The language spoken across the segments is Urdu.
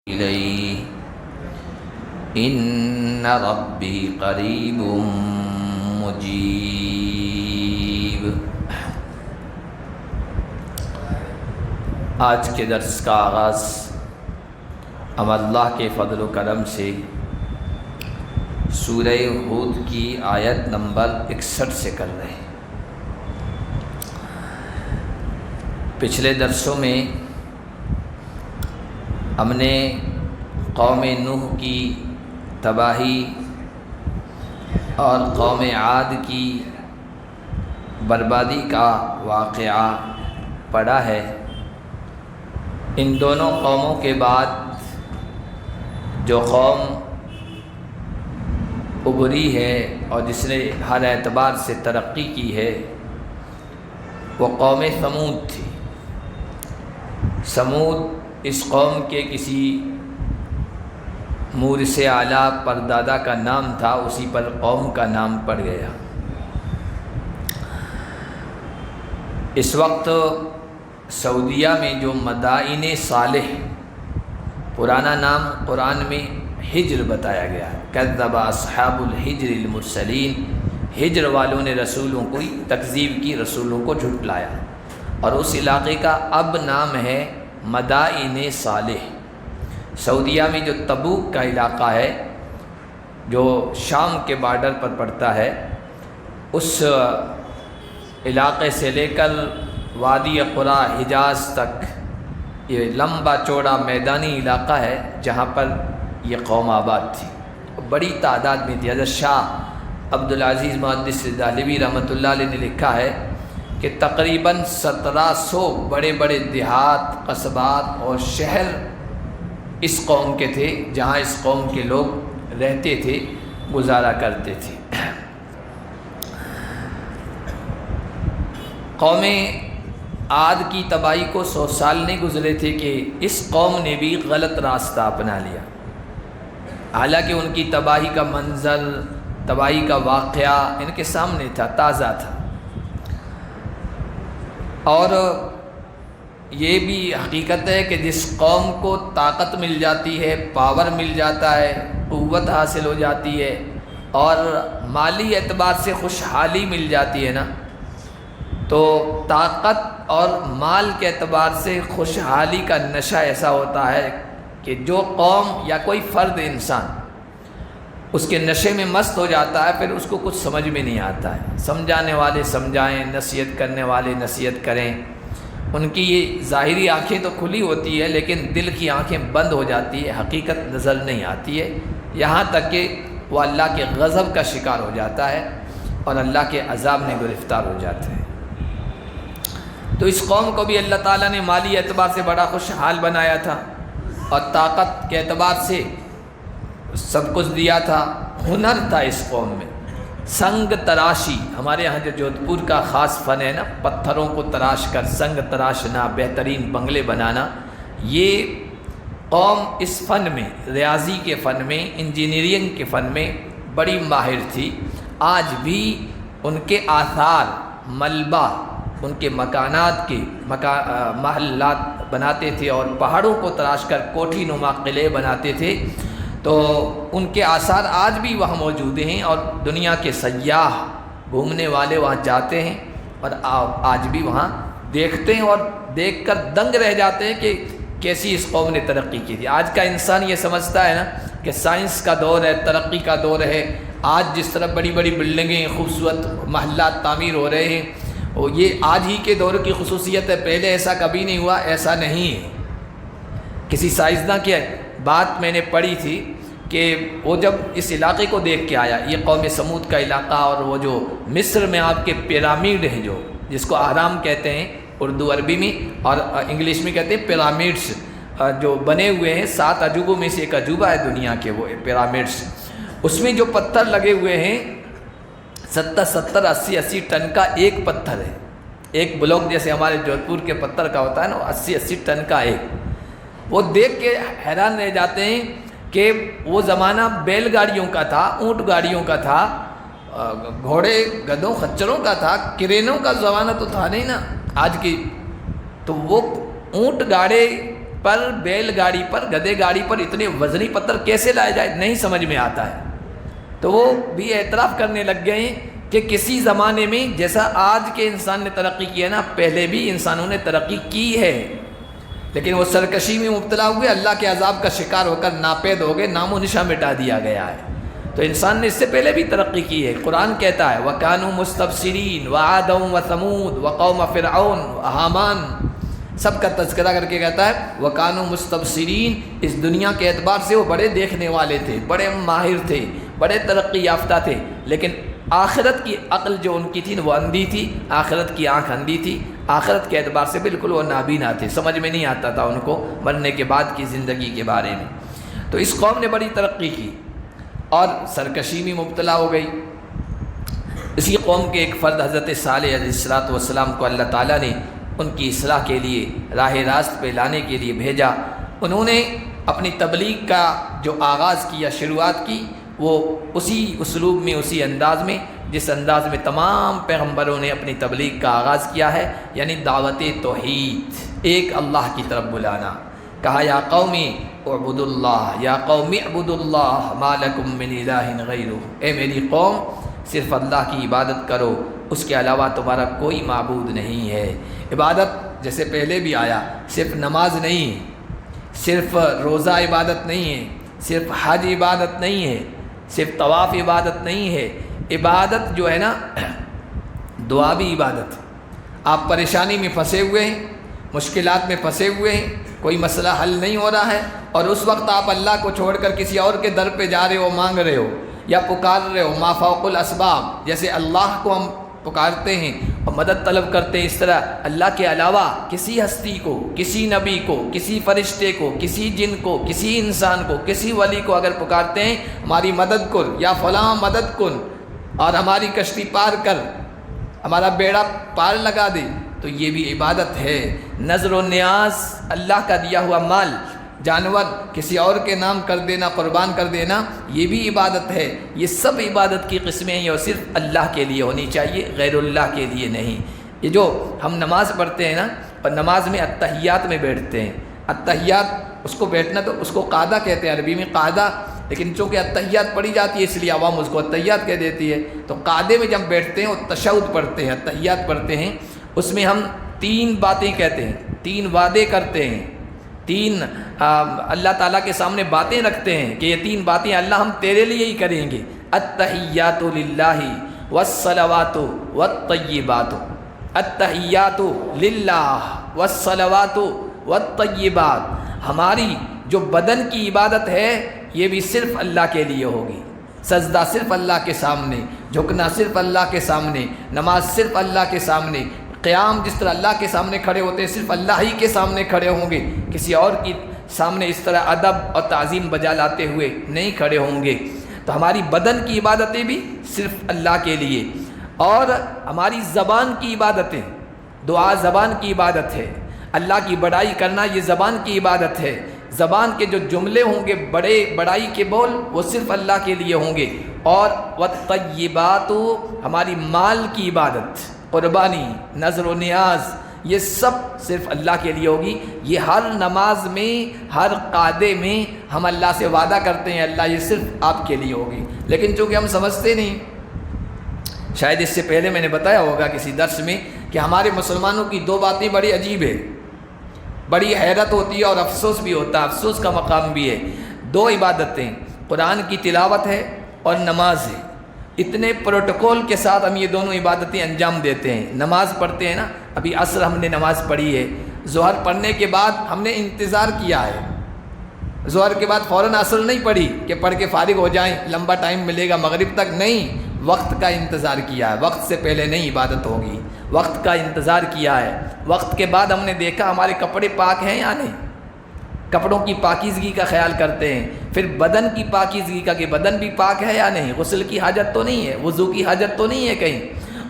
إليه إن ربي قریب مجیب۔ آج کے درس کا آغاز ہم اللہ کے فضل و کرم سے سورہ ہود کی آیت نمبر 61 سے کر رہے ہیں۔ پچھلے درسوں میں ہم نے قوم نوح کی تباہی اور قوم عاد کی بربادی کا واقعہ پڑھا ہے۔ ان دونوں قوموں کے بعد جو قوم ابھری ہے اور جس نے ہر اعتبار سے ترقی کی ہے وہ قوم ثمود تھی۔ ثمود اس قوم کے کسی مورث اعلیٰ پردادا کا نام تھا، اسی پر قوم کا نام پڑ گیا۔ اس وقت سعودیہ میں جو مدائن صالح، پرانا نام قرآن میں ہجر بتایا گیا ہے، کذب اصحاب الحجر المرسلین، ہجر والوں نے رسولوں کو تکذیب کی، رسولوں کو جھٹلایا، اور اس علاقے کا اب نام ہے مدائن صالح۔ سعودیہ میں جو تبوک کا علاقہ ہے جو شام کے بارڈر پر پڑتا ہے، اس علاقے سے لے کر وادی قرا حجاز تک یہ لمبا چوڑا میدانی علاقہ ہے جہاں پر یہ قوم آباد تھی، بڑی تعداد میں تھی۔ حضرت شاہ عبدالعزیز محدث دہلوی رحمۃ اللہ علیہ نے لکھا ہے کہ تقریباً 1700 بڑے بڑے دیہات، قصبات اور شہر اس قوم کے تھے جہاں اس قوم کے لوگ رہتے تھے، گزارا کرتے تھے۔ قوم عاد کی تباہی کو 100 سال نہیں گزرے تھے کہ اس قوم نے بھی غلط راستہ اپنا لیا، حالانکہ ان کی تباہی کا منظر، تباہی کا واقعہ ان کے سامنے تھا، تازہ تھا۔ اور یہ بھی حقیقت ہے کہ جس قوم کو طاقت مل جاتی ہے، پاور مل جاتا ہے، قوت حاصل ہو جاتی ہے اور مالی اعتبار سے خوشحالی مل جاتی ہے نا، تو طاقت اور مال کے اعتبار سے خوشحالی کا نشہ ایسا ہوتا ہے کہ جو قوم یا کوئی فرد انسان اس کے نشے میں مست ہو جاتا ہے، پھر اس کو کچھ سمجھ میں نہیں آتا ہے۔ سمجھانے والے سمجھائیں، نصیحت کرنے والے نصیحت کریں، ان کی یہ ظاہری آنکھیں تو کھلی ہوتی ہے لیکن دل کی آنکھیں بند ہو جاتی ہے، حقیقت نظر نہیں آتی ہے، یہاں تک کہ وہ اللہ کے غضب کا شکار ہو جاتا ہے اور اللہ کے عذاب میں گرفتار ہو جاتے ہیں۔ تو اس قوم کو بھی اللہ تعالیٰ نے مالی اعتبار سے بڑا خوشحال بنایا تھا اور طاقت کے اعتبار سے سب کچھ دیا تھا۔ ہنر تھا اس قوم میں، سنگ تراشی، ہمارے یہاں جو جودھ پور کا خاص فن ہے نا، پتھروں کو تراش کر سنگ تراشنا، بہترین بنگلے بنانا، یہ قوم اس فن میں، ریاضی کے فن میں، انجینئرنگ کے فن میں بڑی ماہر تھی۔ آج بھی ان کے آثار، ملبہ، ان کے مکانات کے محلات بناتے تھے اور پہاڑوں کو تراش کر کوٹھی نما قلعے بناتے تھے، تو ان کے آثار آج بھی وہاں موجود ہیں اور دنیا کے سیاح گھومنے والے وہاں جاتے ہیں اور آج بھی وہاں دیکھتے ہیں اور دیکھ کر دنگ رہ جاتے ہیں کہ کیسی اس قوم نے ترقی کی تھی۔ آج کا انسان یہ سمجھتا ہے نا کہ سائنس کا دور ہے، ترقی کا دور ہے، آج جس طرح بڑی بڑی بلڈنگیں، خوبصورت محلات تعمیر ہو رہے ہیں، اور یہ آج ہی کے دور کی خصوصیت ہے، پہلے ایسا کبھی نہیں ہوا، ایسا نہیں ہے۔ کسی سائنسداں کی بات میں نے پڑھی تھی کہ وہ جب اس علاقے کو دیکھ کے آیا، یہ قوم سمود کا علاقہ، اور وہ جو مصر میں آپ کے پیرامڈ ہیں، جو جس کو اہرام کہتے ہیں اردو عربی میں اور انگلش میں کہتے ہیں پیرامڈس، جو بنے ہوئے ہیں 7 عجوبوں میں سے ایک عجوبہ ہے دنیا کے وہ پیرامڈس، اس میں جو پتھر لگے ہوئے ہیں 70 80 ٹن کا ایک پتھر ہے، ایک بلاک جیسے ہمارے جودھ پور کے پتھر کا ہوتا ہے نا، 80 ٹن کا ایک۔ وہ دیکھ کے حیران رہ جاتے ہیں کہ وہ زمانہ بیل گاڑیوں کا تھا، اونٹ گاڑیوں کا تھا، گھوڑے گدھوں خچروں کا تھا، کرینوں کا زمانہ تو تھا نہیں نا آج کی۔ تو وہ اونٹ گاڑے پر بیل گاڑی پر گدے گاڑی پر اتنے وزنی پتھر کیسے لائے جائے نہیں سمجھ میں آتا ہے۔ تو وہ بھی اعتراف کرنے لگ گئے ہیں کہ کسی زمانے میں جیسا آج کے انسان نے ترقی کی ہے نا، پہلے بھی انسانوں نے ترقی کی ہے، لیکن وہ سرکشی میں مبتلا ہوئے، اللہ کے عذاب کا شکار ہو کر ناپید ہو گئے، نام و نشاں مٹا دیا گیا ہے۔ تو انسان نے اس سے پہلے بھی ترقی کی ہے۔ قرآن کہتا ہے وَكَانُوا مُسْتَبْصِرِينَ وَعَادًا وَثَمُودَ وَقَوْمَ فِرْعَوْنَ وَحَامَانَ، سب کا تذکرہ کر کے کہتا ہے وَكَانُوا مُسْتَبْصِرِينَ، اس دنیا کے اعتبار سے وہ بڑے دیکھنے والے تھے، بڑے ماہر تھے، بڑے ترقی یافتہ تھے، لیکن آخرت کی عقل جو ان کی تھی وہ اندھی تھی، آخرت کی آنکھ اندھی تھی، آخرت کے اعتبار سے بالکل وہ نابینا تھے، سمجھ میں نہیں آتا تھا ان کو مرنے کے بعد کی زندگی کے بارے میں۔ تو اس قوم نے بڑی ترقی کی اور سرکشی میں مبتلا ہو گئی۔ اسی قوم کے ایک فرد حضرت صالح علیہ السلام کو اللہ تعالیٰ نے ان کی اصلاح کے لیے راہ راست پہ لانے کے لیے بھیجا۔ انہوں نے اپنی تبلیغ کا جو آغاز کیا، شروعات کی، وہ اسی اسلوب میں، اسی انداز میں جس انداز میں تمام پیغمبروں نے اپنی تبلیغ کا آغاز کیا ہے، یعنی دعوت توحید، ایک اللہ کی طرف بلانا۔ کہا یا قومی اعبدوا اللہ، یا قوم اعبدوا اللہ ما لکم من الہ غیرہ، اے میری قوم صرف اللہ کی عبادت کرو، اس کے علاوہ تمہارا کوئی معبود نہیں ہے۔ عبادت جیسے پہلے بھی آیا، صرف نماز نہیں، صرف روزہ عبادت نہیں ہے، صرف حج عبادت نہیں ہے، صرف طواف عبادت نہیں ہے، عبادت جو ہے نا دعا بھی عبادت۔ آپ پریشانی میں پھنسے ہوئے ہیں، مشکلات میں پھنسے ہوئے ہیں، کوئی مسئلہ حل نہیں ہو رہا ہے، اور اس وقت آپ اللہ کو چھوڑ کر کسی اور کے در پہ جا رہے ہو، مانگ رہے ہو یا پکار رہے ہو ما فوق الاسباب، جیسے اللہ کو ہم پکارتے ہیں اور مدد طلب کرتے ہیں، اس طرح اللہ کے علاوہ کسی ہستی کو، کسی نبی کو، کسی فرشتے کو، کسی جن کو، کسی انسان کو، کسی ولی کو اگر پکارتے ہیں ہماری مدد کر یا فلاں مدد کن اور ہماری کشتی پار کر، ہمارا بیڑا پار لگا دے، تو یہ بھی عبادت ہے۔ نظر و نیاز، اللہ کا دیا ہوا مال، جانور کسی اور کے نام کر دینا، قربان کر دینا، یہ بھی عبادت ہے۔ یہ سب عبادت کی قسمیں ہیں اور صرف اللہ کے لیے ہونی چاہیے، غیر اللہ کے لیے نہیں۔ یہ جو ہم نماز پڑھتے ہیں نا، اور نماز میں اتحیات میں بیٹھتے ہیں، اتحیات اس کو بیٹھنا تو اس کو قاعدہ کہتے ہیں، عربی میں قاعدہ، لیکن چونکہ اتحیات پڑھی جاتی ہے اس لیے عوام اس کو اتحیات کہہ دیتی ہے۔ تو قاعدے میں جب بیٹھتے ہیں اور تشہد پڑھتے ہیں، اتحیات پڑھتے ہیں، اس میں ہم 3 باتیں کہتے ہیں، 3 وعدے کرتے ہیں، 3 اللہ تعالیٰ کے سامنے باتیں رکھتے ہیں کہ یہ 3 باتیں اللہ ہم تیرے لیے ہی کریں گے۔ التحیات للہ والصلوات والطیبات، التحیات للہ والصلوات والطیبات، ہماری جو بدن کی عبادت ہے یہ بھی صرف اللہ کے لیے ہوگی، سجدہ صرف اللہ کے سامنے، جھکنا صرف اللہ کے سامنے، نماز صرف اللہ کے سامنے، قیام جس طرح اللہ کے سامنے کھڑے ہوتے ہیں صرف اللہ ہی کے سامنے کھڑے ہوں گے، کسی اور کی سامنے اس طرح ادب اور تعظیم بجا لاتے ہوئے نہیں کھڑے ہوں گے۔ تو ہماری بدن کی عبادتیں بھی صرف اللہ کے لیے، اور ہماری زبان کی عبادتیں، دعا زبان کی عبادت ہے، اللہ کی بڑائی کرنا یہ زبان کی عبادت ہے، زبان کے جو جملے ہوں گے بڑے بڑائی کے بول وہ صرف اللہ کے لیے ہوں گے، اور والطیبات ہماری مال کی عبادت، قربانی، نظر و نیاز، یہ سب صرف اللہ کے لیے ہوگی۔ یہ ہر نماز میں، ہر قعدے میں ہم اللہ سے وعدہ کرتے ہیں اللہ یہ صرف آپ کے لیے ہوگی، لیکن چونکہ ہم سمجھتے نہیں، شاید اس سے پہلے میں نے بتایا ہوگا کسی درس میں کہ ہمارے مسلمانوں کی 2 باتیں بڑی عجیب ہے، بڑی حیرت ہوتی ہے اور افسوس بھی ہوتا ہے، افسوس کا مقام بھی ہے۔ 2 عبادتیں، قرآن کی تلاوت ہے اور نماز ہے، اتنے پروٹوکول کے ساتھ ہم یہ دونوں عبادتیں انجام دیتے ہیں۔ نماز پڑھتے ہیں نا، ابھی عصر ہم نے نماز پڑھی ہے، ظہر پڑھنے کے بعد ہم نے انتظار کیا ہے، ظہر کے بعد فوراً عصر نہیں پڑھی کہ پڑھ کے فارغ ہو جائیں، لمبا ٹائم ملے گا مغرب تک، نہیں، وقت کا انتظار کیا ہے، وقت سے پہلے نہیں عبادت ہوگی، وقت کا انتظار کیا ہے۔ وقت کے بعد ہم نے دیکھا ہمارے کپڑے پاک ہیں یا نہیں، کپڑوں کی پاکیزگی کا خیال کرتے ہیں، پھر بدن کی پاکیزگی کا کہ بدن بھی پاک ہے یا نہیں، غسل کی حاجت تو نہیں ہے، وضو کی حاجت تو نہیں ہے کہیں،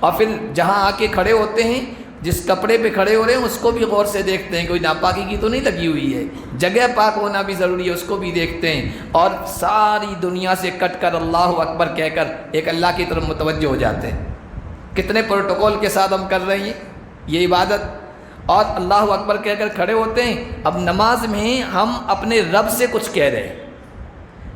اور پھر جہاں آ کے کھڑے ہوتے ہیں جس کپڑے پہ کھڑے ہو رہے ہیں اس کو بھی غور سے دیکھتے ہیں کوئی ناپاکی تو نہیں لگی ہوئی ہے، جگہ پاک ہونا بھی ضروری ہے، اس کو بھی دیکھتے ہیں، اور ساری دنیا سے کٹ کر اللہ اکبر کہہ کر ایک اللہ کی طرف متوجہ ہو جاتے ہیں۔ کتنے پروٹوکول کے ساتھ ہم کر رہے ہیں یہ عبادت، اور اللہ اکبر کہہ کر کھڑے ہوتے ہیں۔ اب نماز میں ہم اپنے رب سے کچھ کہہ رہے ہیں،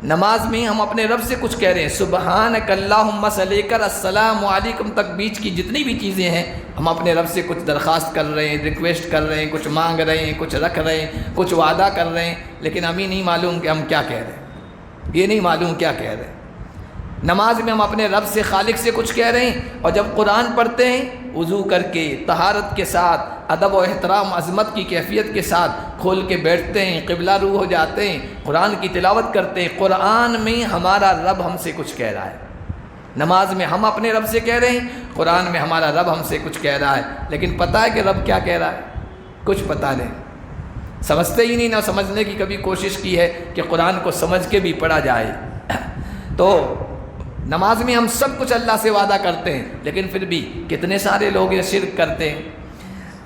نماز میں ہم اپنے رب سے کچھ کہہ رہے ہیں، سبحانک اللہم سے لے کر السلام علیکم تک بیچ کی جتنی بھی چیزیں ہیں ہم اپنے رب سے کچھ درخواست کر رہے ہیں، ریکویسٹ کر رہے ہیں، کچھ مانگ رہے ہیں، کچھ رکھ رہے ہیں، کچھ وعدہ کر رہے ہیں، لیکن ہمیں نہیں معلوم کہ ہم کیا کہہ رہے ہیں، یہ نہیں معلوم کیا کہہ رہے ہیں۔ نماز میں ہم اپنے رب سے، خالق سے کچھ کہہ رہے ہیں، اور جب قرآن پڑھتے ہیں وضو کر کے طہارت کے ساتھ، ادب و احترام عظمت کی کیفیت کے ساتھ کھول کے بیٹھتے ہیں، قبلہ رو ہو جاتے ہیں، قرآن کی تلاوت کرتے ہیں، قرآن میں ہمارا رب ہم سے کچھ کہہ رہا ہے۔ نماز میں ہم اپنے رب سے کہہ رہے ہیں، قرآن میں ہمارا رب ہم سے کچھ کہہ رہا ہے، لیکن پتہ ہے کہ رب کیا کہہ رہا ہے؟ کچھ پتہ نہیں، سمجھتے ہی نہیں، نہ سمجھنے کی کبھی کوشش کی ہے کہ قرآن کو سمجھ کے بھی پڑھا جائے۔ تو نماز میں ہم سب کچھ اللہ سے وعدہ کرتے ہیں، لیکن پھر بھی کتنے سارے لوگ یہ شرک کرتے ہیں۔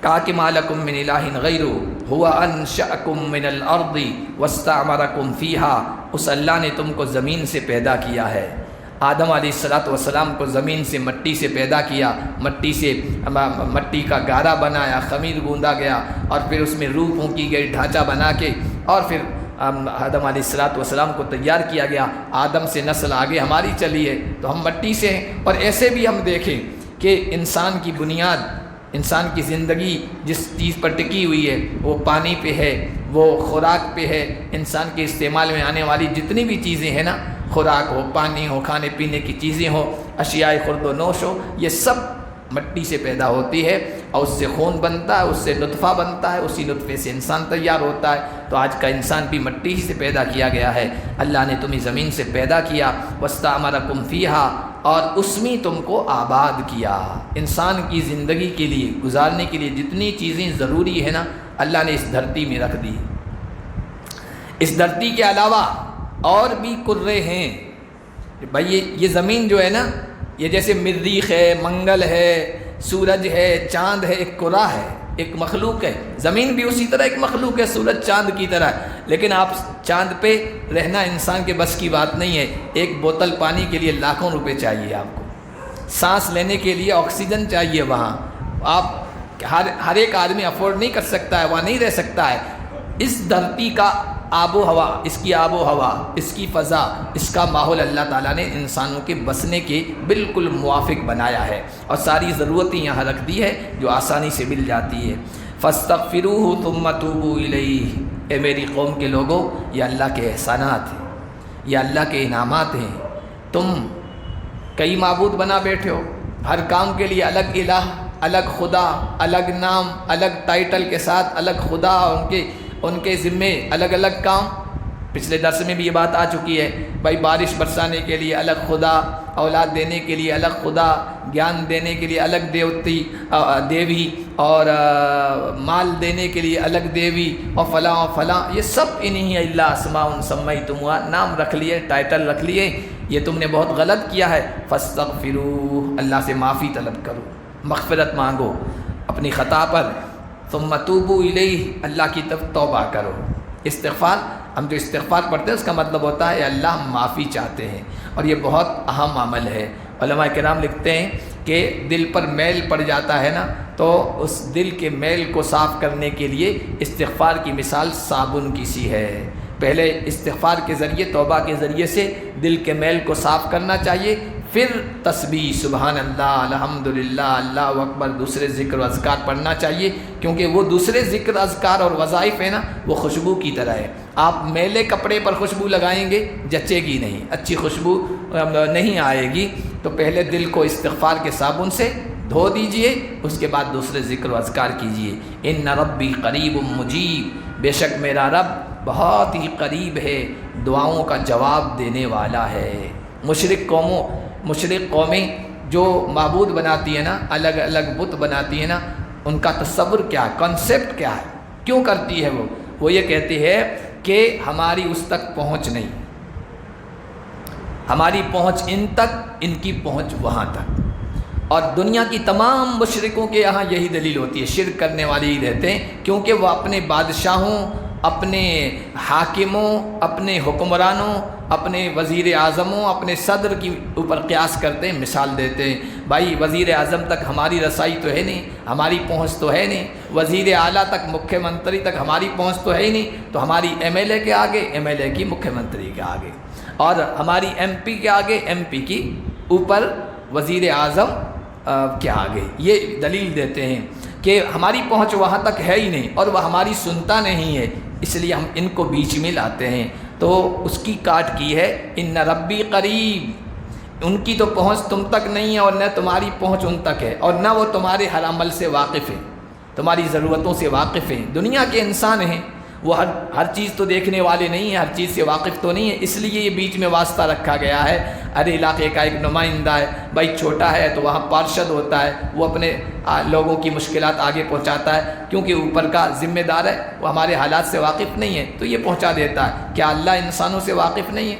کہا کہ ما لکم من الہ غیرہ هو انشأکم من الارض واستعمرکم فیہا، اس اللہ نے تم کو زمین سے پیدا کیا ہے۔ آدم علیہ السلام کو زمین سے مٹی سے پیدا کیا، مٹی کا گارا بنایا، خمیر گوندا گیا، اور پھر اس میں روح پھونکی گئی ڈھانچہ بنا کے، اور پھر آدم علیہ السلام کو تیار کیا گیا۔ آدم سے نسل آگے ہماری چلی ہے تو ہم مٹی سے ہیں۔ اور ایسے بھی ہم دیکھیں کہ انسان کی بنیاد، انسان کی زندگی جس چیز پر ٹکی ہوئی ہے وہ پانی پہ ہے، وہ خوراک پہ ہے۔ انسان کے استعمال میں آنے والی جتنی بھی چیزیں ہیں نا، خوراک ہو، پانی ہو، کھانے پینے کی چیزیں ہو، اشیاء خورد و نوش ہو، یہ سب مٹی سے پیدا ہوتی ہے، اور اس سے خون بنتا ہے، اس سے نطفہ بنتا ہے، اسی نطفے سے انسان تیار ہوتا ہے۔ تو آج کا انسان بھی مٹی ہی سے پیدا کیا گیا ہے۔ اللہ نے تمہیں زمین سے پیدا کیا، واستعمرکم فیہا، اور اس میں تم کو آباد کیا۔ انسان کی زندگی کے لیے، گزارنے کے لیے جتنی چیزیں ضروری ہیں نا، اللہ نے اس دھرتی میں رکھ دی۔ اس دھرتی کے علاوہ اور بھی کرے ہیں بھائی، یہ زمین جو ہے نا، یہ جیسے مریخ ہے، منگل ہے، سورج ہے، چاند ہے، ایک کرہ ہے، ایک مخلوق ہے۔ زمین بھی اسی طرح ایک مخلوق ہے، سورج چاند کی طرح، لیکن آپ چاند پہ رہنا انسان کے بس کی بات نہیں ہے۔ ایک بوتل پانی کے لیے لاکھوں روپے چاہیے آپ کو، سانس لینے کے لیے آکسیجن چاہیے وہاں، آپ ہر ایک آدمی افورڈ نہیں کر سکتا ہے، وہاں نہیں رہ سکتا ہے۔ اس دھرتی کا آب و ہوا، اس کی آب و ہوا، اس کی فضا، اس کا ماحول اللہ تعالیٰ نے انسانوں کے بسنے کے بالکل موافق بنایا ہے، اور ساری ضرورتیں یہاں رکھ دی ہے جو آسانی سے مل جاتی ہے۔ فاستغفروہ ثم توبوا الیہ، اے میری قوم کے لوگوں، یہ اللہ کے احسانات ہیں، یہ اللہ کے انعامات ہیں۔ تم کئی معبود بنا بیٹھے ہو، ہر کام کے لیے الگ الہ، الگ خدا، الگ نام، الگ ٹائٹل کے ساتھ الگ خدا، اور ان کے ذمے الگ الگ کام۔ پچھلے درس میں بھی یہ بات آ چکی ہے بھائی، بارش برسانے کے لیے الگ خدا، اولاد دینے کے لیے الگ خدا، گیان دینے کے لیے الگ دیوی، اور مال دینے کے لیے الگ دیوی، اور فلاں فلاں، یہ سب انہی اللہ اسماء سمیتموہا، نام رکھ لیے، ٹائٹل رکھ لیے۔ یہ تم نے بہت غلط کیا ہے۔ فاستغفروہ، اللہ سے معافی طلب کرو، مغفرت مانگو اپنی خطا پر۔ ثم توبوا الیہ، اللہ کی طرف توبہ کرو۔ استغفار، ہم جو استغفار پڑھتے ہیں اس کا مطلب ہوتا ہے اللہ ہم معافی چاہتے ہیں، اور یہ بہت اہم عمل ہے۔ علماء کرام لکھتے ہیں کہ دل پر میل پڑ جاتا ہے نا، تو اس دل کے میل کو صاف کرنے کے لیے استغفار کی مثال صابن کی سی ہے۔ پہلے استغفار کے ذریعے، توبہ کے ذریعے سے دل کے میل کو صاف کرنا چاہیے، پھر تسبیح، سبحان اللہ، الحمدللہ، اللہ اکبر، دوسرے ذکر و اذکار پڑھنا چاہیے، کیونکہ وہ دوسرے ذکر اذکار اور وظائف ہے نا، وہ خوشبو کی طرح ہے۔ آپ میلے کپڑے پر خوشبو لگائیں گے، جچے گی نہیں، اچھی خوشبو نہیں آئے گی۔ تو پہلے دل کو استغفار کے صابن سے دھو دیجئے، اس کے بعد دوسرے ذکر و اذکار کیجئے۔ ان ربی قریب مجیب، بے شک میرا رب بہت ہی قریب ہے، دعاؤں کا جواب دینے والا ہے۔ مشرک قومیں جو معبود بناتی ہیں نا، الگ الگ بت بناتی ہیں نا، ان کا تصور کیا ہے، کنسیپٹ کیا ہے، کیوں کرتی ہے وہ یہ کہتی ہے کہ ہماری اس تک پہنچ نہیں، ہماری پہنچ ان تک، ان کی پہنچ وہاں تک۔ اور دنیا کی تمام مشرکوں کے یہاں یہی دلیل ہوتی ہے، شرک کرنے والے ہی رہتے ہیں، کیونکہ وہ اپنے بادشاہوں اپنے حاکموں، اپنے حکمرانوں، اپنے وزیر اعظموں، اپنے صدر کی اوپر قیاس کرتے ہیں، مثال دیتے ہیں، بھائی وزیر اعظم تک ہماری رسائی تو ہے نہیں، ہماری پہنچ تو ہے نہیں، وزیر اعلیٰ تک، مکھیہ منتری تک ہماری پہنچ تو ہے ہی نہیں، تو ہماری ایم ایل اے کے آگے، ایم ایل اے کی مکھیہ منتری کے آگے، اور ہماری ایم پی کے آگے، ایم پی کی اوپر وزیر اعظم کے آگے۔ یہ دلیل دیتے ہیں کہ ہماری پہنچ وہاں تک ہے ہی نہیں اور وہ ہماری سنتا نہیں ہے، اس لیے ہم ان کو بیچ میں لاتے ہیں۔ تو اس کی کاٹ کی ہے، ان ربی قریب، ان کی تو پہنچ تم تک نہیں ہے اور نہ تمہاری پہنچ ان تک ہے، اور نہ وہ تمہارے ہر عمل سے واقف ہے، تمہاری ضرورتوں سے واقف ہیں۔ دنیا کے انسان ہیں، وہ ہر چیز تو دیکھنے والے نہیں ہیں، ہر چیز سے واقف تو نہیں ہے، اس لیے یہ بیچ میں واسطہ رکھا گیا ہے۔ ہر علاقے کا ایک نمائندہ ہے، بھائی چھوٹا ہے تو وہاں پارشد ہوتا ہے، وہ اپنے لوگوں کی مشکلات آگے پہنچاتا ہے، کیونکہ اوپر کا ذمہ دار ہے، وہ ہمارے حالات سے واقف نہیں ہے تو یہ پہنچا دیتا ہے۔ کیا اللہ انسانوں سے واقف نہیں ہے؟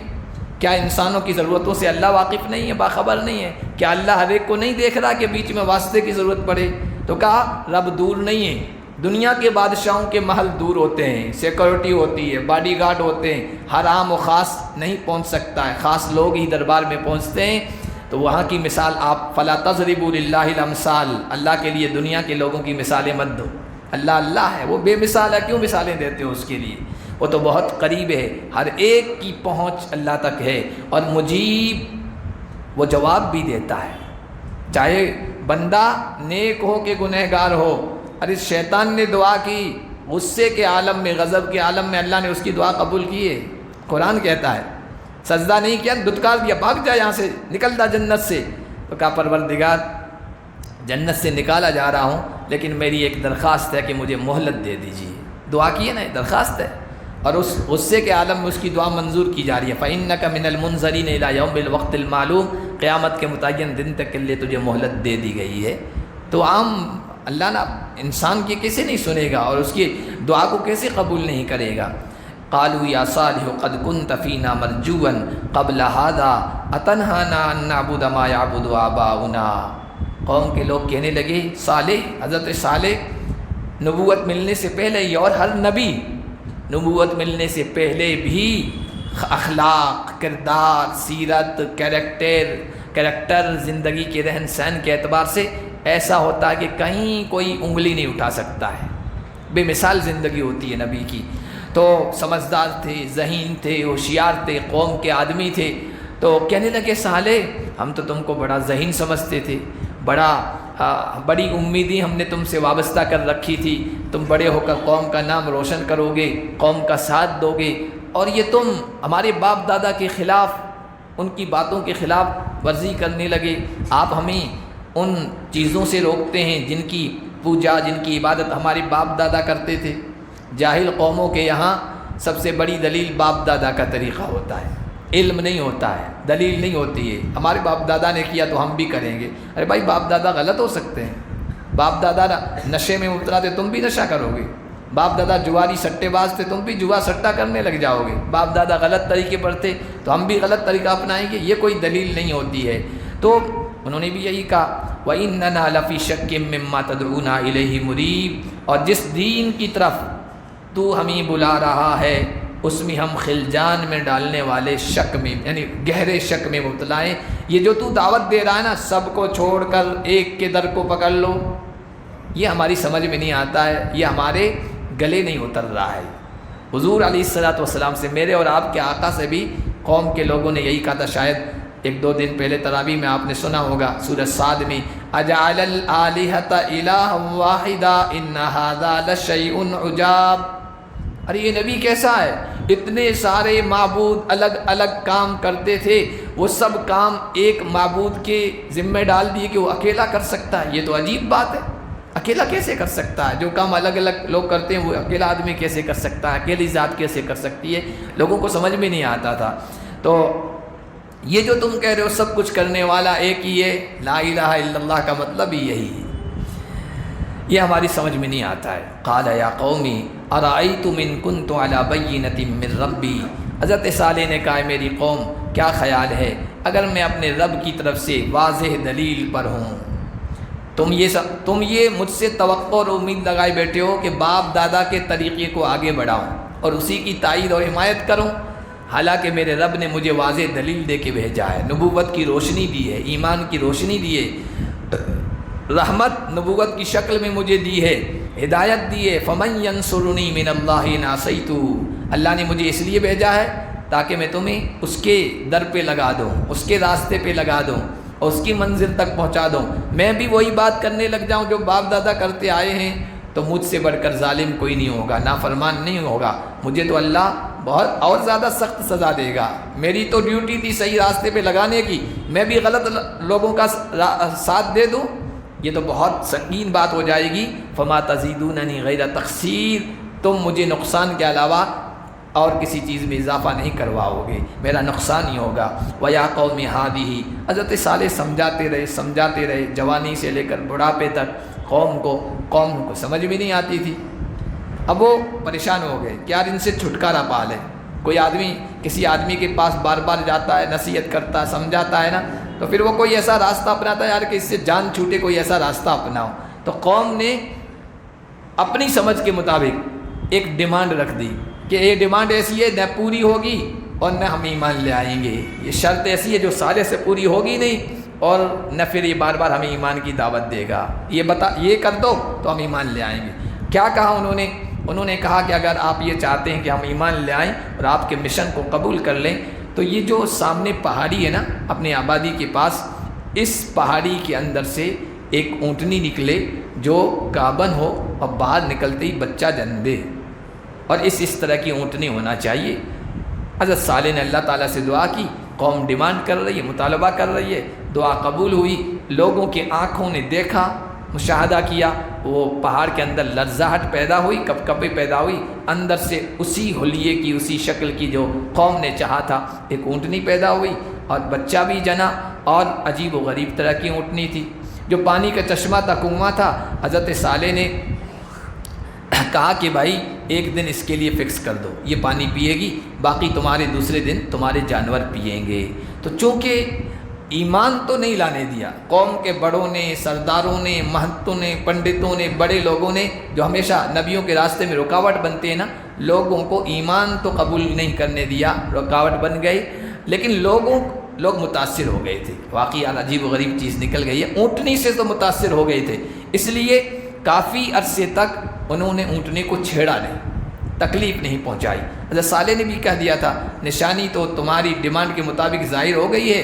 کیا انسانوں کی ضرورتوں سے اللہ واقف نہیں ہے، باخبر نہیں ہے؟ کیا اللہ ہر ایک کو نہیں دیکھ رہا کہ بیچ میں واسطے کی ضرورت پڑے؟ تو کہا رب دور نہیں ہے، دنیا کے بادشاہوں کے محل دور ہوتے ہیں، سیکورٹی ہوتی ہے، باڈی گارڈ ہوتے ہیں، ہر عام و خاص نہیں پہنچ سکتا ہے، خاص لوگ ہی دربار میں پہنچتے ہیں۔ تو وہاں کی مثال آپ فلا تضربوا للہ الامثال، اللہ کے لیے دنیا کے لوگوں کی مثالیں مت دو، اللہ اللہ ہے، وہ بے مثال ہے، کیوں مثالیں دیتے ہو اس کے لیے؟ وہ تو بہت قریب ہے، ہر ایک کی پہنچ اللہ تک ہے، اور مجیب، وہ جواب بھی دیتا ہے، چاہے بندہ نیک ہو کہ گنہگار ہو۔ ارے شیطان نے دعا کی، غصے کے عالم میں، غضب کے عالم میں اللہ نے اس کی دعا قبول کی ہے، قرآن کہتا ہے، سجدہ نہیں کیا، دھتکار دیا، بھاگ جا یہاں سے، نکل جا جنت سے۔ تو کہا پروردگار جنت سے نکالا جا رہا ہوں، لیکن میری ایک درخواست ہے کہ مجھے مہلت دے دیجیے۔ دعا کی ہے نا، درخواست ہے، اور اس غصے کے عالم میں اس کی دعا منظور کی جا رہی ہے۔ فَإِنَّكَ مِنَ الْمُنظَرِينَ إِلَىٰ يَوْمِ الْوَقْتِ الْمَعْلُومِ، قیامت کے متعین دن تک کے لیے تجھے مہلت دے دی گئی ہے۔ تو عام اللہ نا انسان کی کیسے نہیں سنے گا اور اس کی دعا کو کیسے قبول نہیں کرے گا؟ قالوا یا صالح قد كنت فينا مرجوا قبل هذا اتنهانا ان نعبد ما يعبد آباؤنا۔ قوم کے لوگ کہنے لگے، صالح، حضرت صالح نبوت ملنے سے پہلے ہی، اور ہر نبی نبوت ملنے سے پہلے بھی اخلاق، کردار، سیرت، کریکٹر، زندگی کے رہن سہن کے اعتبار سے ایسا ہوتا ہے کہ کہیں کوئی انگلی نہیں اٹھا سکتا ہے، بے مثال زندگی ہوتی ہے نبی کی۔ تو سمجھدار تھے، ذہین تھے، ہوشیار تھے، قوم کے آدمی تھے، تو کہنے لگے صالح ہم تو تم کو بڑا ذہین سمجھتے تھے، بڑی امیدیں ہم نے تم سے وابستہ کر رکھی تھی، تم بڑے ہو کر قوم کا نام روشن کرو گے، قوم کا ساتھ دو گے، اور یہ تم ہمارے باپ دادا کے خلاف، ان کی باتوں کے خلاف ورزی کرنے لگے۔ آپ ہمیں ان چیزوں سے روکتے ہیں جن کی پوجا، جن کی عبادت ہمارے باپ دادا کرتے تھے۔ جاہل قوموں کے یہاں سب سے بڑی دلیل باپ دادا کا طریقہ ہوتا ہے، علم نہیں ہوتا ہے، دلیل نہیں ہوتی ہے۔ ہمارے باپ دادا نے کیا تو ہم بھی کریں گے۔ ارے بھائی باپ دادا غلط ہو سکتے ہیں، باپ دادا نشے میں مبتلا تھے، تم بھی نشہ کرو گے، باپ دادا جواری سٹے باز تھے، تم بھی جوا سٹا کرنے لگ جاؤ گے، باپ دادا غلط طریقے پر تھے تو ہم بھی غلط طریقہ اپنائیں گے، یہ کوئی دلیل نہیں ہوتی ہے۔ تو انہوں نے بھی یہی کہا، وَإِنَّنَا لَفِي شَكٍّ مِّمَّا تَدْعُونَا إِلَيْهِ مُرِيبٍ، اور جس دین کی طرف تو ہمیں بلا رہا ہے اس میں ہم خلجان میں ڈالنے والے شک میں، یعنی گہرے شک میں مبتلا ہیں۔ یہ جو تو دعوت دے رہا ہے نا، سب کو چھوڑ کر ایک کے در کو پکڑ لو، یہ ہماری سمجھ میں نہیں آتا ہے، یہ ہمارے گلے نہیں اتر رہا ہے۔ حضور علیہ الصلوۃ والسلام سے، میرے اور آپ کے آقا سے بھی قوم کے لوگوں نے یہی کہا تھا، شاید ایک دو دن پہلے تراویح میں آپ نے سنا ہوگا سورہ صاد میں، اجعل الآلہۃ الہا واحدا ان ھذا لشیء عجاب۔ ارے یہ نبی کیسا ہے، اتنے سارے معبود الگ الگ کام کرتے تھے، وہ سب کام ایک معبود کے ذمہ ڈال دیے کہ وہ اکیلا کر سکتا ہے، یہ تو عجیب بات ہے، اکیلا کیسے کر سکتا ہے؟ جو کام الگ الگ لوگ کرتے ہیں وہ اکیلا آدمی کیسے کر سکتا ہے، اکیلی ذات کیسے کر سکتی ہے؟ لوگوں کو سمجھ میں نہیں آتا تھا۔ تو یہ جو تم کہہ رہے ہو سب کچھ کرنے والا ایک ہی ہے، لا الہ الا اللہ کا مطلب ہی یہی ہے، یہ ہماری سمجھ میں نہیں آتا ہے۔ قال یا قومی ارأیتم ان کنت علی بینۃ من ربی، حضرت صالح نے کہا میری قوم کیا خیال ہے اگر میں اپنے رب کی طرف سے واضح دلیل پر ہوں، تم یہ مجھ سے توقع اور امید لگائے بیٹھے ہو کہ باپ دادا کے طریقے کو آگے بڑھاؤں، اور اسی کی تائید اور حمایت کروں، حالانکہ میرے رب نے مجھے واضح دلیل دے کے بھیجا ہے، نبوت کی روشنی دی ہے، ایمان کی روشنی دی ہے، رحمت نبوت کی شکل میں مجھے دی ہے، ہدایت دی ہے۔ فَمَن يَنصُرُنِي مِنَ اللَّهِ إِنْ عَصَيْتُهُ، اللہ نے مجھے اس لیے بھیجا ہے تاکہ میں تمہیں اس کے در پہ لگا دوں، اس کے راستے پہ لگا دوں اور اس کی منزل تک پہنچا دوں۔ میں بھی وہی بات کرنے لگ جاؤں جو باپ دادا کرتے آئے ہیں، تو مجھ سے بڑھ کر ظالم کوئی نہیں ہوگا، نافرمان نہیں ہوگا، مجھے تو اللہ بہت اور زیادہ سخت سزا دے گا۔ میری تو ڈیوٹی تھی صحیح راستے پہ لگانے کی، میں بھی غلط لوگوں کا ساتھ دے دوں، یہ تو بہت سنگین بات ہو جائے گی۔ فما تزیدوننی غیر تقصیر، تم مجھے نقصان کے علاوہ اور کسی چیز میں اضافہ نہیں کرواؤ گے، میرا نقصان ہی ہوگا۔ وَيَا قَوْمِ هَٰذِهِ، حضرت صالح سمجھاتے رہے جوانی سے لے کر بڑھاپے تک، قوم کو سمجھ بھی نہیں آتی تھی۔ اب وہ پریشان ہو گئے کہ یار ان سے چھٹکارا پا لیں۔ کوئی آدمی کسی آدمی کے پاس بار بار جاتا ہے، نصیحت کرتا ہے، سمجھاتا ہے نا، تو پھر وہ کوئی ایسا راستہ اپناتا ہے یار کہ اس سے جان چھوٹے، کوئی ایسا راستہ اپناؤ۔ تو قوم نے اپنی سمجھ کے مطابق ایک ڈیمانڈ رکھ دی کہ یہ ڈیمانڈ ایسی ہے، نہ پوری ہوگی اور نہ ہم ایمان لے آئیں گے، یہ شرط ایسی ہے جو سارے سے پوری ہوگی نہیں، اور نہ پھر یہ بار بار ہمیں ایمان کی دعوت دے گا، یہ کر دو تو ہم ایمان لے آئیں گے۔ کیا کہا انہوں نے کہا کہ اگر آپ یہ چاہتے ہیں کہ ہم ایمان لے آئیں اور آپ کے مشن کو قبول کر لیں، تو یہ جو سامنے پہاڑی ہے نا اپنی آبادی کے پاس، اس پہاڑی کے اندر سے ایک اونٹنی نکلے جو گابن ہو اور باہر نکلتے ہی بچہ جنم دے، اور اس طرح کی اونٹنی ہونا چاہیے۔ حضرت صالح نے اللہ تعالیٰ سے دعا کی، قوم ڈیمانڈ کر رہی ہے، مطالبہ کر رہی ہے، دعا قبول ہوئی، لوگوں کی آنکھوں نے دیکھا، مشاہدہ کیا، وہ پہاڑ کے اندر لرزاہٹ پیدا ہوئی، کپکپی پیدا ہوئی، اندر سے اسی حلیے کی، اسی شکل کی جو قوم نے چاہا تھا، ایک اونٹنی پیدا ہوئی اور بچہ بھی جنا، اور عجیب و غریب طرح کی اونٹنی تھی، جو پانی کا چشمہ تھا، کنواں تھا۔ حضرت صالح نے کہا کہ بھائی ایک دن اس کے لیے فکس کر دو، یہ پانی پیے گی، باقی تمہارے دوسرے دن تمہارے جانور پئیں گے۔ تو چونکہ ایمان تو نہیں لانے دیا، قوم کے بڑوں نے، سرداروں نے، مہنتوں نے، پنڈتوں نے، بڑے لوگوں نے، جو ہمیشہ نبیوں کے راستے میں رکاوٹ بنتے ہیں نا، لوگوں کو ایمان تو قبول نہیں کرنے دیا، رکاوٹ بن گئی، لیکن لوگ متاثر ہو گئے تھے۔ واقعی عجیب و غریب چیز نکل گئی ہے، اونٹنی سے تو متاثر ہو گئے تھے، اس لیے کافی عرصے تک انہوں نے اونٹنی کو چھیڑا نہیں، تکلیف نہیں پہنچائی۔ حضرت صالح نے بھی کہہ دیا تھا نشانی تو تمہاری ڈیمانڈ کے مطابق ظاہر ہو گئی ہے،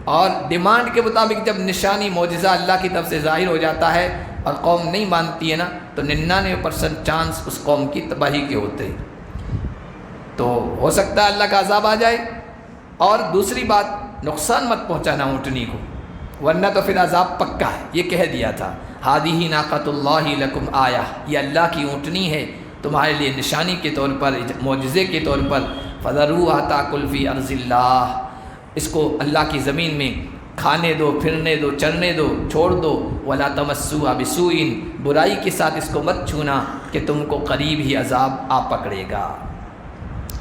اور ڈیمانڈ کے مطابق جب نشانی معجزہ اللہ کی طرف سے ظاہر ہو جاتا ہے اور قوم نہیں مانتی ہے نا، تو 99% چانس اس قوم کی تباہی کے ہوتے ہیں، تو ہو سکتا ہے اللہ کا عذاب آ جائے۔ اور دوسری بات، نقصان مت پہنچانا اونٹنی کو، ورنہ تو پھر عذاب پکا ہے، یہ کہہ دیا تھا۔ ہادی ناقۃ اللہ لکم آیہ، یہ اللہ کی اونٹنی ہے تمہارے لیے نشانی کے طور پر، معجزے کے طور پر۔ فذروھا تاکل فی ارض اللہ، اس کو اللہ کی زمین میں کھانے دو، پھرنے دو، چرنے دو، چھوڑ دو۔ ولا تمسوھا بسوء، برائی کے ساتھ اس کو مت چھونا کہ تم کو قریب ہی عذاب آ پکڑے گا۔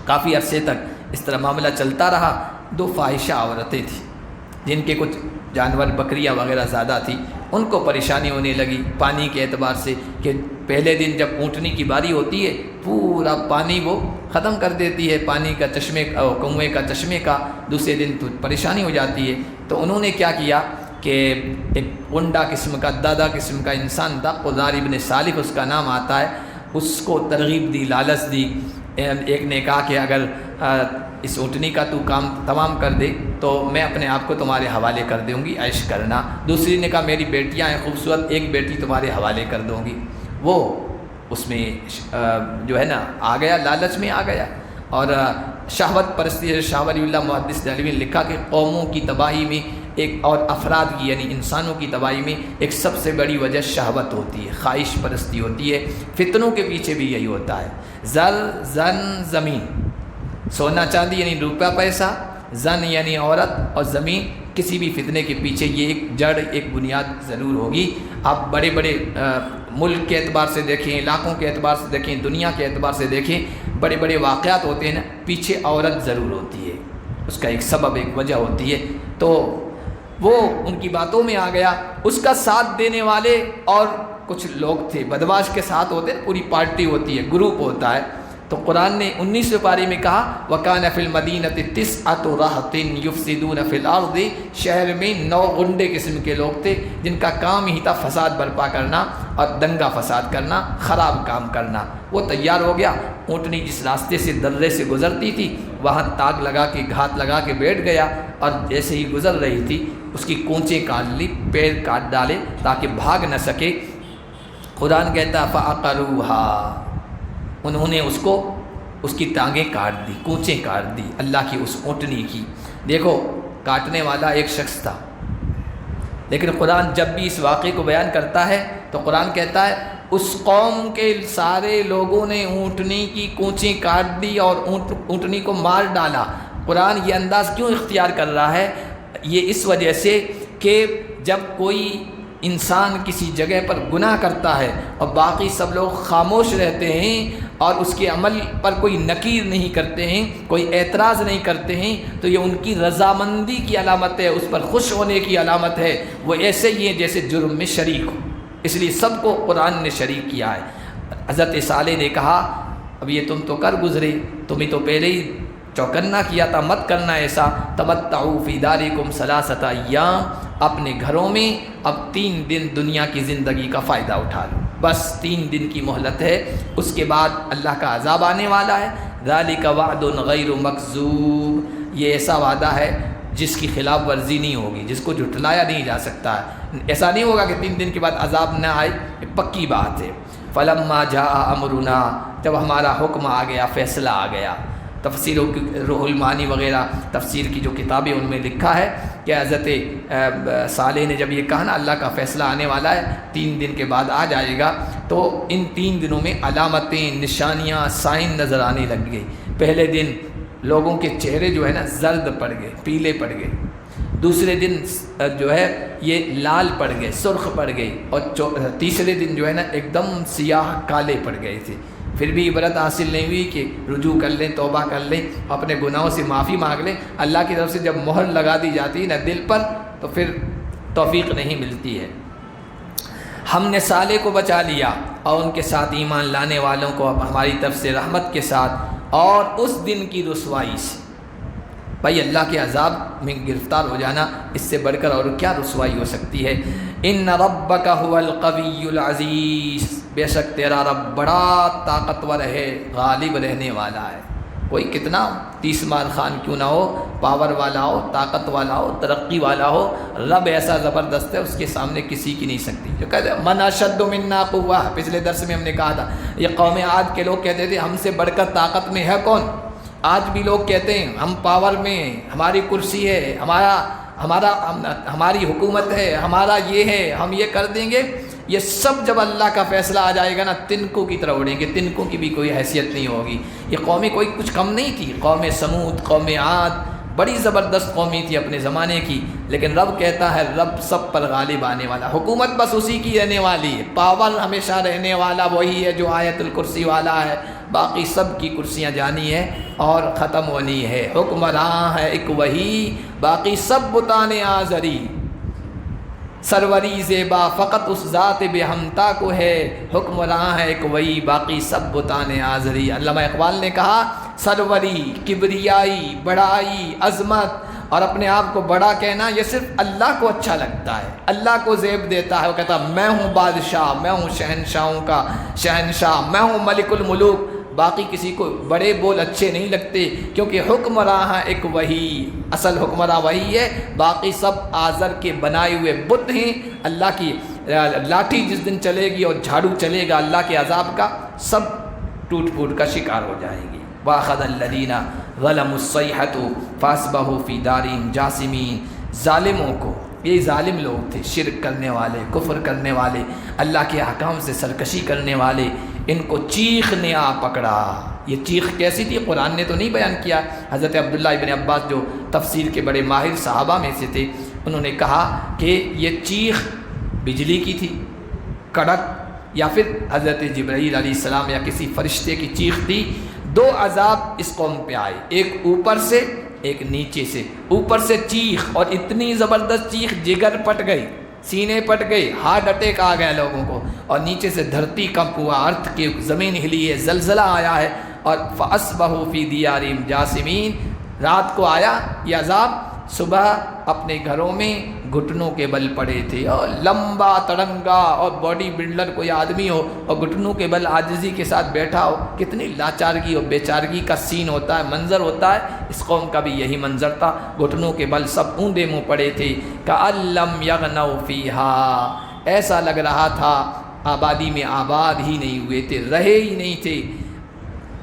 کافی عرصے تک اس طرح معاملہ چلتا رہا۔ 2 فاحشہ عورتیں تھیں جن کے کچھ جانور، بکریاں وغیرہ زیادہ تھی، ان کو پریشانی ہونے لگی پانی کے اعتبار سے، کہ پہلے دن جب اونٹنی کی باری ہوتی ہے پورا پانی وہ ختم کر دیتی ہے، پانی کا چشمے، کنویں کا چشمے کا، دوسرے دن تو پریشانی ہو جاتی ہے۔ تو انہوں نے کیا کیا کہ ایک گنڈا قسم کا، دادا قسم کا انسان تھا، قدار ابن صالح اس کا نام آتا ہے، اس کو ترغیب دی، لالچ دی۔ ایک نے کہا کہ اگر اس اونٹنی کا تو کام تمام کر دے تو میں اپنے آپ کو تمہارے حوالے کر دوں گی، عیش کرنا۔ دوسری نے کہا میری بیٹیاں ہیں خوبصورت، ایک بیٹی تمہارے حوالے کر دوں گی۔ وہ اس میں جو ہے نا آ گیا، لالچ میں آ گیا، اور شہوت پرستی۔ شاہ ولی اللہ محدث دہلوی نے لکھا کہ قوموں کی تباہی میں ایک، اور افراد کی یعنی انسانوں کی تباہی میں ایک سب سے بڑی وجہ شہوت ہوتی ہے، خواہش پرستی ہوتی ہے۔ فتنوں کے پیچھے بھی یہی ہوتا ہے، زر، زن، زمین، سونا چاندی یعنی روپیہ پیسہ، زن یعنی عورت، اور زمین، کسی بھی فتنے کے پیچھے یہ ایک جڑ، ایک بنیاد ضرور ہوگی۔ آپ بڑے بڑے ملک کے اعتبار سے دیکھیں، علاقوں کے اعتبار سے دیکھیں، دنیا کے اعتبار سے دیکھیں، بڑے بڑے واقعات ہوتے ہیں نا، پیچھے عورت ضرور ہوتی ہے، اس کا ایک سبب، ایک وجہ ہوتی ہے۔ تو وہ ان کی باتوں میں آ گیا۔ اس کا ساتھ دینے والے اور کچھ لوگ تھے، بدمعاش کے ساتھ ہوتے ہیں، پوری پارٹی ہوتی ہے، گروپ ہوتا ہے، تو قرآن نے 19ویں پارے میں کہا وَكَانَ فِي الْمَدِينَةِ تِسْعَةُ رَهْطٍ يُفْسِدُونَ فِي الْأَرْضِ، شہر میں 9 غنڈے قسم کے لوگ تھے جن کا کام ہی تھا فساد برپا کرنا اور دنگا فساد کرنا، خراب کام کرنا۔ وہ تیار ہو گیا، اونٹنی جس راستے سے درے سے گزرتی تھی وہاں تاگ لگا کے گھات لگا کے بیٹھ گیا، اور جیسے ہی گزر رہی تھی اس کی کونچیں کاٹ لی، پیر کاٹ ڈالے تاکہ بھاگ نہ سکے۔ قرآن کہتا فَعَقَرُوهَا، انہوں نے اس کی ٹانگیں کاٹ دی، کونچیں کاٹ دی اللہ کی اس اونٹنی کی۔ دیکھو کاٹنے والا ایک شخص تھا، لیکن قرآن جب بھی اس واقعے کو بیان کرتا ہے تو قرآن کہتا ہے اس قوم کے سارے لوگوں نے اونٹنی کی کونچیں کاٹ دی اور اونٹنی کو مار ڈالا۔ قرآن یہ انداز کیوں اختیار کر رہا ہے؟ یہ اس وجہ سے کہ جب کوئی انسان کسی جگہ پر گناہ کرتا ہے اور باقی سب لوگ خاموش رہتے ہیں اور اس کے عمل پر کوئی نکیر نہیں کرتے ہیں، کوئی اعتراض نہیں کرتے ہیں، تو یہ ان کی رضامندی کی علامت ہے، اس پر خوش ہونے کی علامت ہے۔ وہ ایسے ہی ہیں جیسے جرم میں شریک ہو، اس لیے سب کو قرآن نے شریک کیا ہے۔ حضرت صالح نے کہا اب یہ تم تو کر گزرے، تمہیں تو پہلے ہی چوکنا کیا تھا، مت کرنا ایسا۔ تمتعوا فی دارکم ثلاثۃ ایام، اپنے گھروں میں اب 3 دن دنیا کی زندگی کا فائدہ اٹھا لو، بس 3 دن کی مہلت ہے، اس کے بعد اللہ کا عذاب آنے والا ہے۔ ذالک وعد غیر مکذوب، یہ ایسا وعدہ ہے جس کی خلاف ورزی نہیں ہوگی، جس کو جھٹلایا نہیں جا سکتا ہے۔ ایسا نہیں ہوگا کہ 3 دن کے بعد عذاب نہ آئے، یہ پکی بات ہے۔ فلما جاء امرنا، جب ہمارا حکم آ گیا، فیصلہ آ گیا۔ تفسیر روح المعانی وغیرہ تفسیر کی جو کتابیں ان میں لکھا ہے کہ حضرت صالح نے جب یہ کہا نا اللہ کا فیصلہ آنے والا ہے، 3 دن کے بعد آ جائے گا، تو ان 3 دنوں میں علامتیں، نشانیاں، سائن نظر آنے لگ گئی۔ پہلے دن لوگوں کے چہرے جو ہے نا زرد پڑ گئے، پیلے پڑ گئے، دوسرے دن جو ہے یہ لال پڑ گئے، سرخ پڑ گئے، اور تیسرے دن جو ہے نا ایک دم سیاہ کالے پڑ گئے تھے۔ پھر بھی عبرت حاصل نہیں ہوئی کہ رجوع کر لیں، توبہ کر لیں، اپنے گناہوں سے معافی مانگ لیں۔ اللہ کی طرف سے جب مہر لگا دی جاتی ہے نا دل پر تو پھر توفیق نہیں ملتی ہے۔ ہم نے صالح کو بچا لیا اور ان کے ساتھ ایمان لانے والوں کو ہماری طرف سے رحمت کے ساتھ، اور اس دن کی رسوائی سے۔ بھائی اللہ کے عذاب میں گرفتار ہو جانا اس سے بڑھ کر اور کیا رسوائی ہو سکتی ہے؟ ان ربک هو القوی العزیز، بے شک تیرا رب بڑا طاقتور ہے، غالب رہنے والا ہے۔ کوئی کتنا 30 مار خان کیوں نہ ہو، پاور والا ہو، طاقت والا ہو، ترقی والا ہو، رب ایسا زبردست ہے اس کے سامنے کسی کی نہیں سکتی۔ جو کہتے ہیں من اشد منا قوہ، پچھلے درس میں ہم نے کہا تھا یہ قوم عاد کے لوگ کہتے تھے ہم سے بڑھ کر طاقت میں ہے کون؟ آج بھی لوگ کہتے ہیں ہم پاور میں ہیں، ہماری کرسی ہے، ہماری حکومت ہے، ہمارا یہ ہے، ہم یہ کر دیں گے۔ یہ سب جب اللہ کا فیصلہ آ جائے گا نا تنکوں کی طرح اڑیں گے، تنکوں کی بھی کوئی حیثیت نہیں ہوگی۔ یہ قومیں کوئی کچھ کم نہیں تھی، قوم سمود، قوم عاد بڑی زبردست قومی تھی اپنے زمانے کی، لیکن رب کہتا ہے رب سب پر غالب آنے والا، حکومت بس اسی کی رہنے والی ہے، پاور ہمیشہ رہنے والا وہی ہے جو آیت الکرسی والا ہے، باقی سب کی کرسیاں جانی ہے اور ختم ہونی ہے۔ حکمراں ہے ایک وہی، باقی سب بتانے آزری، سروری زیبا فقط اس ذات بے ہمتا کو ہے، حکمراں ہے ایک وہی، باقی سب بتانے آزری۔ علامہ اقبال نے کہا سروری، کبریائی، بڑائی، عظمت اور اپنے آپ کو بڑا کہنا یہ صرف اللہ کو اچھا لگتا ہے، اللہ کو زیب دیتا ہے۔ وہ کہتا میں ہوں بادشاہ، میں ہوں شہنشاہوں کا شہنشاہ، میں ہوں ملک الملوک، باقی کسی کو بڑے بول اچھے نہیں لگتے، کیونکہ حکمراں ہے ایک وہی، اصل حکمراں وہی ہے، باقی سب آزر کے بنائے ہوئے بت ہیں۔ اللہ کی لاٹھی جس دن چلے گی اور جھاڑو چلے گا اللہ کے عذاب کا، سب ٹوٹ پھوٹ کا شکار ہو جائیں گی۔ وَأَخَذَ الَّذِينَ ظَلَمُوا الصَّيْحَةُ فَأَصْبَحُوا فِي دَارِهِمْ جَاثِمِينَ، ظالموں کو، یہ ظالم لوگ تھے، شرک کرنے والے، کفر کرنے والے، اللہ کے احکام سے سرکشی کرنے والے، ان کو چیخ نے آ پکڑا۔ یہ چیخ کیسی تھی قرآن نے تو نہیں بیان کیا۔ حضرت عبداللہ ابن عباس جو تفسیر کے بڑے ماہر صحابہ میں سے تھے، انہوں نے کہا کہ یہ چیخ بجلی کی تھی، کڑک، یا پھر حضرت جبرائیل علیہ السلام یا کسی فرشتے کی چیخ تھی۔ 2 عذاب اس قوم پہ آئے، ایک اوپر سے ایک نیچے سے۔ اوپر سے چیخ، اور اتنی زبردست چیخ جگر پٹ گئی، سینے پٹ گئے، ہارٹ اٹیک آ گیا لوگوں کو، اور نیچے سے دھرتی کمپ ہوا، ارتھ کی زمین ہلی ہے، زلزلہ آیا ہے، اور فَأَصْبَحُوا فِي دِيَارِهِمْ جَاثِمِينَ، رات کو آیا یہ عذاب، صبح اپنے گھروں میں گھٹنوں کے بل پڑے تھے، اور لمبا تڑنگا اور باڈی بلڈر کوئی آدمی ہو اور گھٹنوں کے بل عاجزی کے ساتھ بیٹھا ہو، کتنی لاچارگی اور بیچارگی کا سین ہوتا ہے، منظر ہوتا ہے۔ اس قوم کا بھی یہی منظر تھا، گھٹنوں کے بل سب اونڈے منہ پڑے تھے، کَأَن لَّمْ يَغْنَوْا فِيهَا، ایسا لگ رہا تھا آبادی میں آباد ہی نہیں ہوئے تھے، رہے ہی نہیں تھے۔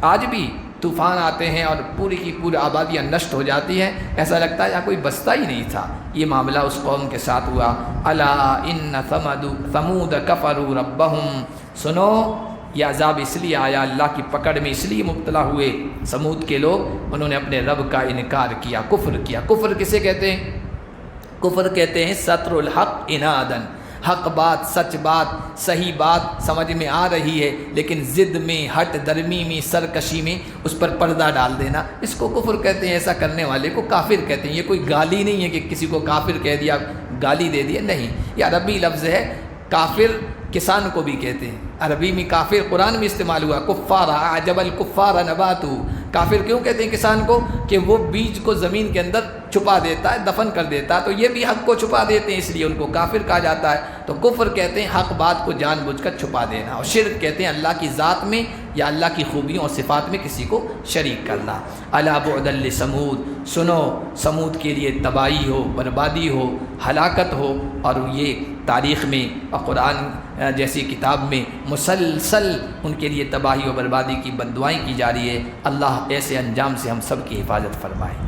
آج بھی طوفان آتے ہیں اور پوری کی پوری آبادیاں نشٹ ہو جاتی ہیں، ایسا لگتا ہے یہاں کوئی بستا ہی نہیں تھا۔ یہ معاملہ اس قوم کے ساتھ ہوا۔ الا ان ثمود کفروا ربہم، سنو یہ عذاب اس لیے آیا، اللہ کی پکڑ میں اس لیے مبتلا ہوئے سمود کے لوگ، انہوں نے اپنے رب کا انکار کیا، کفر کیا۔ کفر کسے کہتے ہیں؟ کفر کہتے ہیں ستر الحق عناداً، حق بات، سچ بات، صحیح بات سمجھ میں آ رہی ہے لیکن ضد میں، ہٹ درمی میں، سرکشی میں اس پر پردہ ڈال دینا، اس کو کفر کہتے ہیں۔ ایسا کرنے والے کو کافر کہتے ہیں۔ یہ کوئی گالی نہیں ہے کہ کسی کو کافر کہہ دیا، گالی دے دیا، نہیں، یہ عربی لفظ ہے۔ کافر کسان کو بھی کہتے ہیں، عربی میں کافر قرآن میں استعمال ہوا، کفار اعجب الکفار نباتو۔ کافر کیوں کہتے ہیں کسان کو؟ کہ وہ بیج کو زمین کے اندر چھپا دیتا ہے، دفن کر دیتا ہے، تو یہ بھی حق کو چھپا دیتے ہیں، اس لیے ان کو کافر کہا جاتا ہے۔ تو کفر کہتے ہیں حق بات کو جان بوجھ کر چھپا دینا، اور شرک کہتے ہیں اللہ کی ذات میں یا اللہ کی خوبیوں اور صفات میں کسی کو شریک کرنا۔ الا بعدا لثمود، سنو سمود کے لیے تباہی ہو، بربادی ہو، ہلاکت ہو، اور یہ تاریخ میں اور قرآن جیسی کتاب میں مسلسل ان کے لیے تباہی و بربادی کی بد دعائیں کی جا رہی ہے۔ اللہ ایسے انجام سے ہم سب کی حفاظت فرمائے۔